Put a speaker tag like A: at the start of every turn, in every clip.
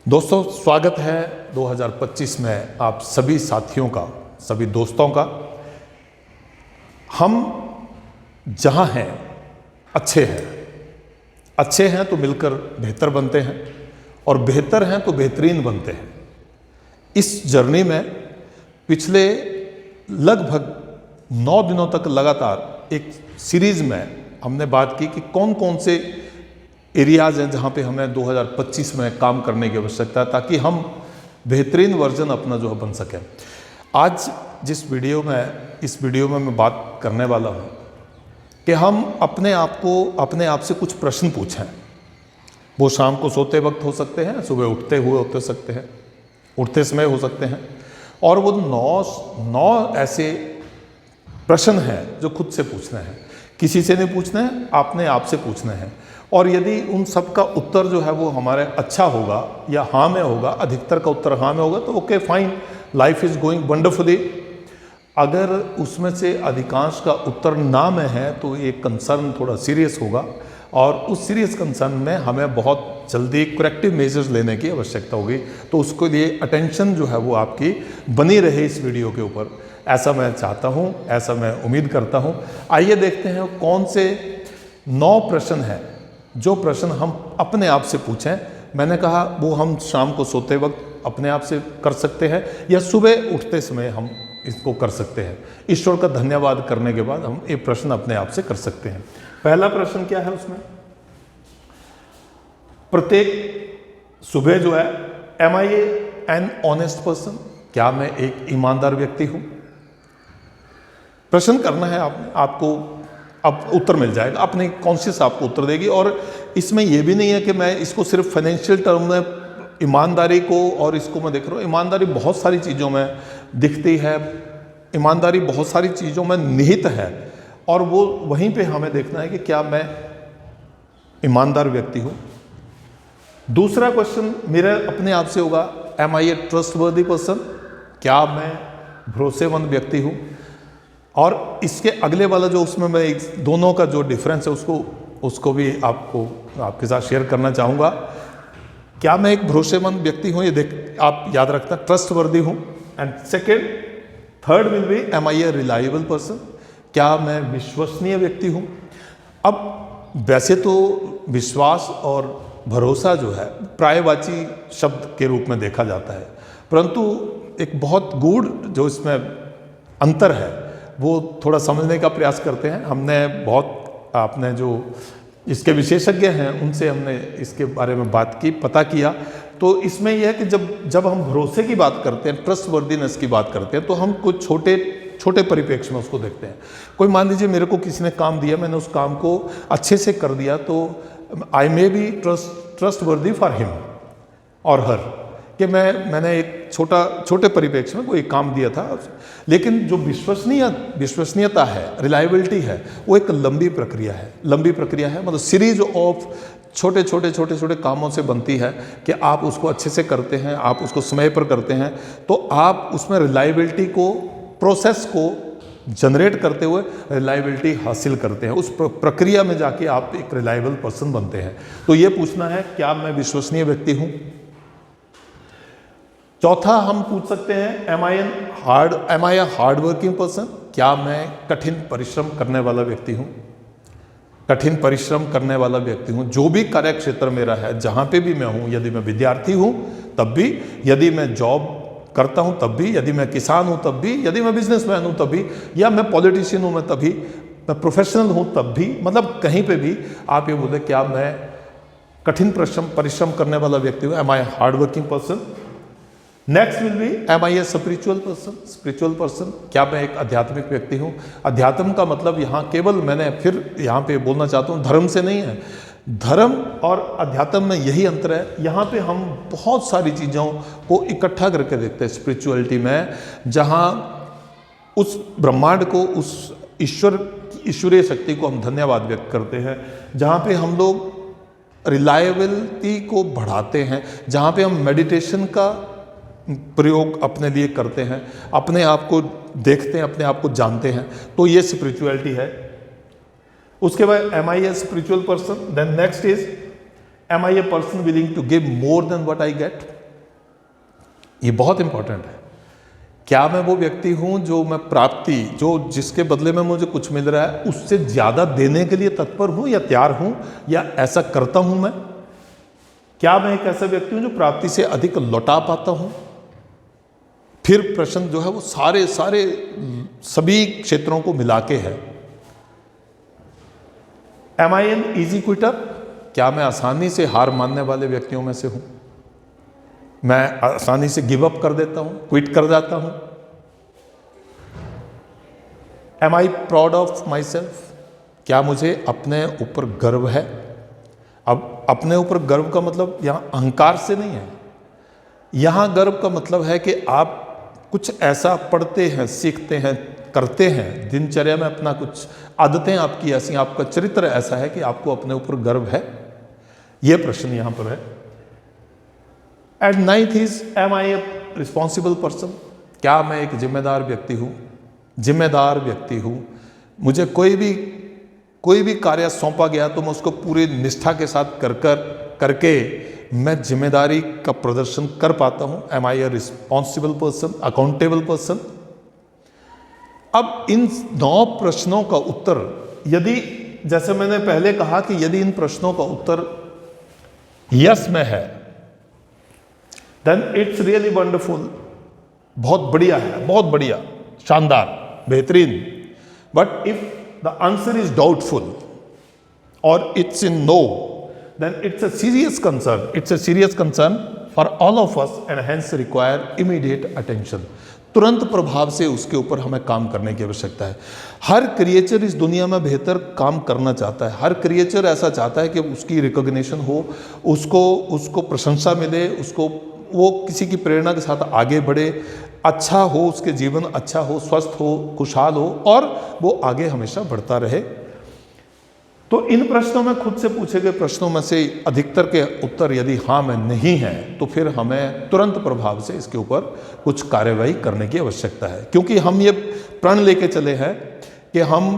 A: दोस्तों स्वागत है 2025 में आप सभी साथियों का, सभी दोस्तों का। हम जहाँ हैं अच्छे हैं तो मिलकर बेहतर बनते हैं और बेहतर हैं तो बेहतरीन बनते हैं। इस जर्नी में पिछले लगभग 9 दिनों तक लगातार एक सीरीज़ में हमने बात की कि कौन कौन से एरियाज़ हैं जहाँ पे हमें 2025 में काम करने की आवश्यकता है ताकि हम बेहतरीन वर्जन अपना जो है बन सकें। आज इस वीडियो में मैं बात करने वाला हूँ कि हम अपने आप से कुछ प्रश्न पूछें। वो शाम को सोते वक्त हो सकते हैं, सुबह उठते हुए उठते समय हो सकते हैं, और वो 9 ऐसे प्रश्न हैं जो खुद से पूछने हैं, किसी से नहीं पूछने हैं, अपने आप से पूछने हैं। और यदि उन सब का उत्तर जो है वो हमारे अच्छा होगा या हाँ में होगा, अधिकतर का उत्तर हाँ में होगा, तो okay fine, life is going wonderfully. अगर उसमें से अधिकांश का उत्तर ना में है तो ये कंसर्न थोड़ा सीरियस होगा और उस सीरियस कंसर्न में हमें बहुत जल्दी करेक्टिव मेजर्स लेने की आवश्यकता होगी। तो उसके लिए अटेंशन जो है वो आपकी बनी रहे इस वीडियो के ऊपर, ऐसा मैं चाहता हूँ, ऐसा मैं उम्मीद करता हूँ। आइए देखते हैं कौन से 9 प्रश्न हैं जो प्रश्न हम अपने आप से पूछें। मैंने कहा वो हम शाम को सोते वक्त अपने आप से कर सकते हैं या सुबह उठते समय हम इसको कर सकते हैं। ईश्वर का धन्यवाद करने के बाद हम ये प्रश्न अपने आप से कर सकते हैं। पहला प्रश्न क्या है उसमें? प्रत्येक सुबह जो है, am I an honest person? क्या मैं एक ईमानदार व्यक्ति हूं? प्रश्न करना है आपको, अब उत्तर मिल जाएगा, अपने कॉन्शियस आपको उत्तर देगी। और इसमें यह भी नहीं है कि मैं इसको सिर्फ फाइनेंशियल टर्म में ईमानदारी को, और इसको मैं देख रहा हूँ, ईमानदारी बहुत सारी चीज़ों में दिखती है, ईमानदारी बहुत सारी चीज़ों में निहित है, और वो वहीं पे हमें देखना है कि क्या मैं ईमानदार व्यक्ति हूँ। दूसरा क्वेश्चन मेरा अपने आप से होगा, M I A trustworthy person? क्या मैं भरोसेमंद व्यक्ति हूँ? और इसके अगले वाला जो उसमें मैं दोनों का जो डिफरेंस है उसको भी आपके साथ शेयर करना चाहूँगा। क्या मैं एक भरोसेमंद व्यक्ति हूँ? ये आप याद रखना, ट्रस्टवर्दी हूँ। And third will be, am I a reliable person? क्या मैं विश्वसनीय व्यक्ति हूँ? अब वैसे तो विश्वास और भरोसा जो है पर्यायवाची शब्द के रूप में देखा जाता है, परंतु एक बहुत गूढ़ जो इसमें अंतर है वो थोड़ा समझने का प्रयास करते हैं। आपने जो इसके विशेषज्ञ हैं उनसे हमने इसके बारे में बात की, पता किया। तो इसमें यह है कि जब हम भरोसे की बात करते हैं, ट्रस्टवर्दीनेस की बात करते हैं, तो हम कुछ छोटे परिप्रेक्ष्य में उसको देखते हैं। कोई मान लीजिए मेरे को किसी ने काम दिया, मैंने उस काम को अच्छे से कर दिया, तो I may be trustworthy for him और हर, कि मैंने एक छोटे परिप्रेक्ष्य में कोई काम दिया था। लेकिन जो विश्वसनीयता है, रिलायबिलिटी है, वो एक लंबी प्रक्रिया है, मतलब सीरीज ऑफ छोटे कामों से बनती है कि आप उसको अच्छे से करते हैं, आप उसको समय पर करते हैं, तो आप उसमें रिलायबिलिटी को, प्रोसेस को जनरेट करते हुए रिलायबिलिटी हासिल करते हैं। उस प्रक्रिया में जाके आप एक रिलायबल पर्सन बनते हैं। तो ये पूछना है, क्या मैं विश्वसनीय व्यक्ति हूँ? चौथा हम पूछ सकते हैं, am I a hard working person? क्या मैं कठिन परिश्रम करने वाला व्यक्ति हूँ? कठिन परिश्रम करने वाला व्यक्ति हूँ। जो भी कार्य क्षेत्र मेरा है, जहाँ पे भी मैं हूँ, यदि मैं विद्यार्थी हूँ तब भी, यदि मैं जॉब करता हूँ तब भी, यदि मैं किसान हूँ तब भी, यदि मैं बिजनेसमैन हूँ तब भी, या मैं पॉलिटिशियन हूँ मैं तभी, मैं प्रोफेशनल हूँ तब भी, मतलब कहीं पे भी आप ये बोले क्या मैं कठिन परिश्रम करने वाला व्यक्ति हूँ? Am I hard working person? Next will be, am I a spiritual person? क्या मैं एक आध्यात्मिक व्यक्ति हूँ? अध्यात्म का मतलब यहाँ केवल, मैंने फिर यहाँ पे बोलना चाहता हूँ, धर्म से नहीं है। धर्म और अध्यात्म में यही अंतर है। यहाँ पे हम बहुत सारी चीज़ों को इकट्ठा करके देखते हैं स्पिरिचुअलिटी में, जहाँ उस ब्रह्मांड को, उस ईश्वरीय शक्ति को हम धन्यवाद व्यक्त करते हैं, जहाँ पे हम लोग रिलायबिलिटी को बढ़ाते हैं, जहाँ पे हम मेडिटेशन का प्रयोग अपने लिए करते हैं, अपने आप को देखते हैं, अपने आप को जानते हैं। तो ये स्पिरिचुअलिटी है। उसके बाद am I a spiritual person? Then next is, am I a person willing to give more than what I get? ये बहुत इंपॉर्टेंट है। क्या मैं वो व्यक्ति हूं जो मैं प्राप्ति, जो जिसके बदले में मुझे कुछ मिल रहा है उससे ज़्यादा देने के लिए तत्पर हूं या तैयार हूं, या ऐसा करता हूं मैं? क्या मैं एक ऐसा व्यक्ति हूं जो प्राप्ति से अधिक लौटा पाता हूं? फिर प्रश्न जो है वो सारे सभी क्षेत्रों को मिला के है। Am I an easy quitter? क्या मैं आसानी से हार मानने वाले व्यक्तियों में से हूं? मैं आसानी से गिव अप कर देता हूं, क्विट कर जाता हूं? Am I proud of myself? क्या मुझे अपने ऊपर गर्व है? अब अपने ऊपर गर्व का मतलब यहां अहंकार से नहीं है। यहां गर्व का मतलब है कि आप कुछ ऐसा पढ़ते हैं, सीखते हैं, करते हैं, दिनचर्या में अपना कुछ आदतें आपकी ऐसी, आपका चरित्र ऐसा है कि आपको अपने ऊपर गर्व है। यह प्रश्न यहां पर है। And ninth is, am I a responsible person? क्या मैं एक जिम्मेदार व्यक्ति हूं? जिम्मेदार व्यक्ति हूं, मुझे कोई भी कार्य सौंपा गया तो मैं उसको पूरी निष्ठा के साथ करके मैं जिम्मेदारी का प्रदर्शन कर पाता हूं। Am I a responsible person, accountable person? अब इन 9 प्रश्नों का उत्तर, यदि जैसे मैंने पहले कहा कि यदि इन प्रश्नों का उत्तर यस में है, देन इट्स रियली वंडरफुल, बहुत बढ़िया है, बहुत बढ़िया, शानदार, बेहतरीन। But if the answer is doubtful और it's in no, then it's a serious concern, it's a serious concern for all of us and hence require immediate attention. तुरंत प्रभाव से उसके ऊपर हमें काम करने की आवश्यकता है। हर क्रिएचर इस दुनिया में बेहतर काम करना चाहता है। हर क्रिएचर ऐसा चाहता है कि उसकी रिकॉग्निशन हो, उसको प्रशंसा मिले, उसको वो किसी की प्रेरणा के साथ आगे बढ़े, अच्छा हो, उसके जीवन अच्छा हो, स्वस्थ हो, खुशहाल हो और वो आगे हमेशा बढ़ता रहे। तो इन प्रश्नों में, खुद से पूछे गए प्रश्नों में से अधिकतर के उत्तर यदि हाँ में नहीं है, तो फिर हमें तुरंत प्रभाव से इसके ऊपर कुछ कार्यवाही करने की आवश्यकता है। क्योंकि हम ये प्रण लेके चले हैं कि हम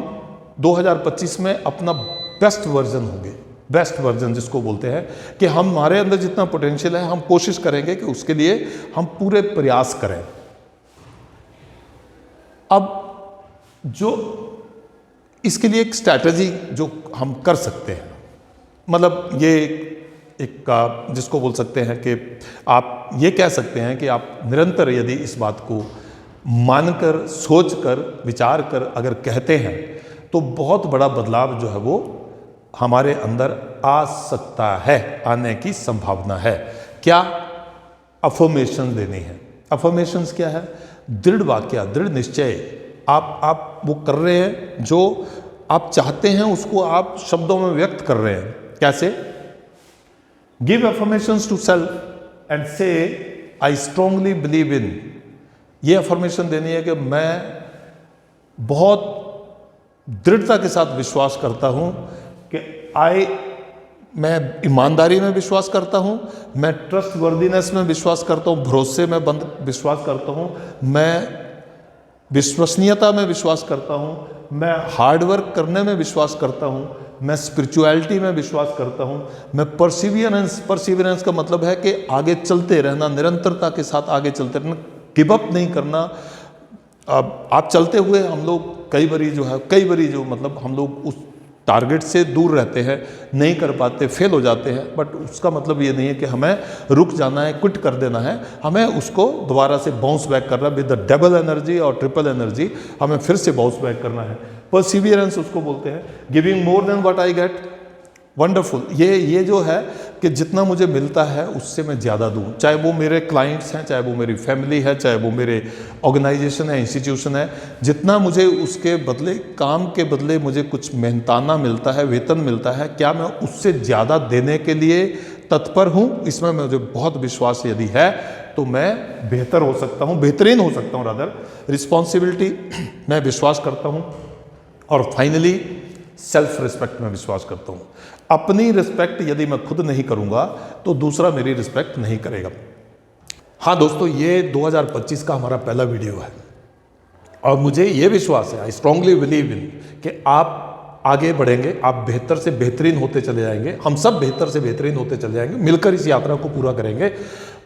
A: 2025 में अपना बेस्ट वर्जन होंगे। बेस्ट वर्जन जिसको बोलते हैं कि हमारे अंदर जितना पोटेंशियल है हम कोशिश करेंगे कि उसके लिए हम पूरे प्रयास करें। अब जो इसके लिए एक स्ट्रैटेजी जो हम कर सकते हैं, मतलब ये एक जिसको बोल सकते हैं कि आप ये कह सकते हैं कि आप निरंतर यदि इस बात को मानकर, सोचकर, विचार कर अगर कहते हैं तो बहुत बड़ा बदलाव जो है वो हमारे अंदर आ सकता है, आने की संभावना है। क्या? अफर्मेशन देनी है। अफर्मेशंस क्या है? दृढ़ वाक्य, दृढ़ निश्चय। आप वो कर रहे हैं जो आप चाहते हैं, उसको आप शब्दों में व्यक्त कर रहे हैं। कैसे? Give affirmations to self and say I strongly believe in. ये अफर्मेशन देनी है कि मैं बहुत दृढ़ता के साथ विश्वास करता हूं कि मैं ईमानदारी में विश्वास करता हूं, मैं ट्रस्ट वर्दीनेस में विश्वास करता हूं, भरोसे में विश्वास करता हूं, मैं विश्वसनीयता में विश्वास करता हूं, मैं हार्डवर्क करने में विश्वास करता हूं, मैं स्पिरिचुअलिटी में विश्वास करता हूं, मैं परसिवियरेंस का मतलब है कि आगे चलते रहना, निरंतरता के साथ आगे चलते रहना, गिव अप नहीं करना। अब आप चलते हुए हम लोग कई बारी जो मतलब हम लोग उस टारगेट से दूर रहते हैं, नहीं कर पाते, फेल हो जाते हैं, बट उसका मतलब ये नहीं है कि हमें रुक जाना है, क्विट कर देना है। हमें उसको दोबारा से बाउंस बैक करना, विद द डबल एनर्जी और ट्रिपल एनर्जी हमें फिर से बाउंस बैक करना है। परसिवियरेंस उसको बोलते हैं, giving more than what I gate. Wonderful, ये जो है कि जितना मुझे मिलता है उससे मैं ज़्यादा दूँ, चाहे वो मेरे क्लाइंट्स हैं, चाहे वो मेरी फैमिली है, चाहे वो मेरे ऑर्गेनाइजेशन है, इंस्टीट्यूशन है, जितना मुझे उसके बदले, काम के बदले मुझे कुछ मेहनताना मिलता है, वेतन मिलता है, क्या मैं उससे ज़्यादा देने के लिए तत्पर हूँ? इसमें मुझे बहुत विश्वास यदि है तो मैं बेहतर हो सकता हूँ, बेहतरीन हो सकता हूँ रादर। रिस्पॉन्सिबिलिटी मैं विश्वास करता हूँ। और फाइनली सेल्फ रिस्पेक्ट में विश्वास करता हूँ। अपनी रिस्पेक्ट यदि मैं खुद नहीं करूँगा तो दूसरा मेरी रिस्पेक्ट नहीं करेगा। हाँ दोस्तों, ये 2025 का हमारा पहला वीडियो है और मुझे ये विश्वास है, आई स्ट्रांगली बिलीव इन, कि आप आगे बढ़ेंगे, आप बेहतर से बेहतरीन होते चले जाएंगे, हम सब बेहतर से बेहतरीन होते चले जाएंगे, मिलकर इस यात्रा को पूरा करेंगे।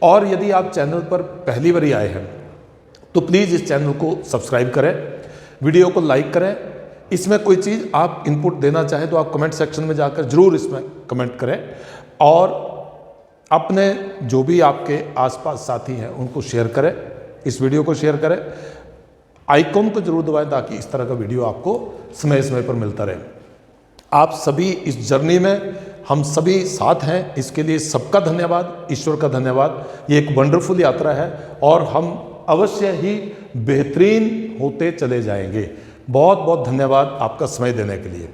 A: और यदि आप चैनल पर पहली बार आए हैं तो प्लीज़ इस चैनल को सब्सक्राइब करें, वीडियो को लाइक करें। इसमें कोई चीज़ आप इनपुट देना चाहें तो आप कमेंट सेक्शन में जाकर ज़रूर इसमें कमेंट करें, और अपने जो भी आपके आसपास साथी हैं उनको शेयर करें, इस वीडियो को शेयर करें, आइकॉन को जरूर दबाएं ताकि इस तरह का वीडियो आपको समय समय पर मिलता रहे। आप सभी इस जर्नी में हम सभी साथ हैं, इसके लिए सबका धन्यवाद, ईश्वर का धन्यवाद। ये एक वंडरफुल यात्रा है और हम अवश्य ही बेहतरीन होते चले जाएंगे। बहुत बहुत धन्यवाद आपका समय देने के लिए।